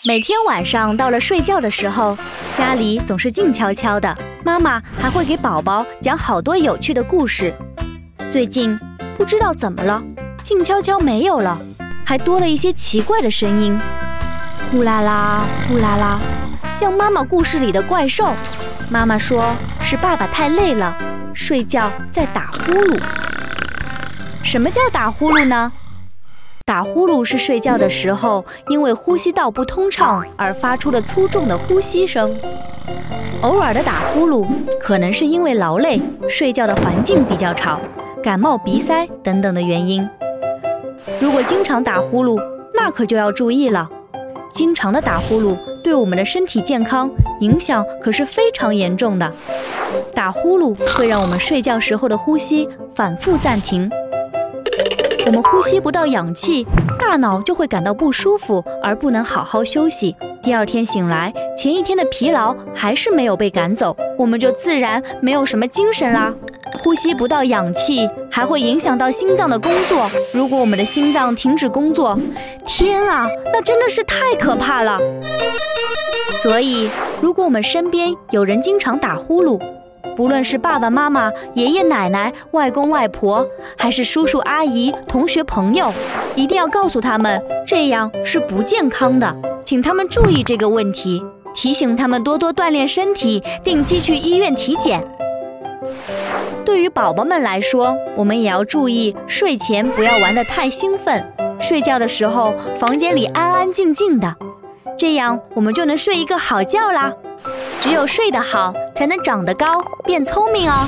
每天晚上到了睡觉的时候，家里总是静悄悄的，妈妈还会给宝宝讲好多有趣的故事。最近不知道怎么了，静悄悄没有了，还多了一些奇怪的声音，呼啦啦呼啦啦，像妈妈故事里的怪兽。妈妈说是爸爸太累了，睡觉在打呼噜。什么叫打呼噜呢？打呼噜是睡觉的时候因为呼吸道不通畅而发出的粗重的呼吸声。偶尔的打呼噜可能是因为劳累、睡觉的环境比较吵、感冒、鼻塞等等的原因。如果经常打呼噜，那可就要注意了。经常的打呼噜对我们的身体健康影响可是非常严重的。打呼噜会让我们睡觉时候的呼吸反复暂停。我们呼吸不到氧气，大脑就会感到不舒服，而不能好好休息。第二天醒来，前一天的疲劳还是没有被赶走，我们就自然没有什么精神啦。呼吸不到氧气，还会影响到心脏的工作。如果我们的心脏停止工作，天啊，那真的是太可怕了。所以，如果我们身边有人经常打呼噜，不论是爸爸妈妈、爷爷奶奶、外公外婆，还是叔叔阿姨、同学朋友，一定要告诉他们，这样是不健康的，请他们注意这个问题，提醒他们多多锻炼身体，定期去医院体检。对于宝宝们来说，我们也要注意睡前不要玩得太兴奋，睡觉的时候房间里安安静静的，这样我们就能睡一个好觉啦。只有睡得好，才能长得高，变聪明哦。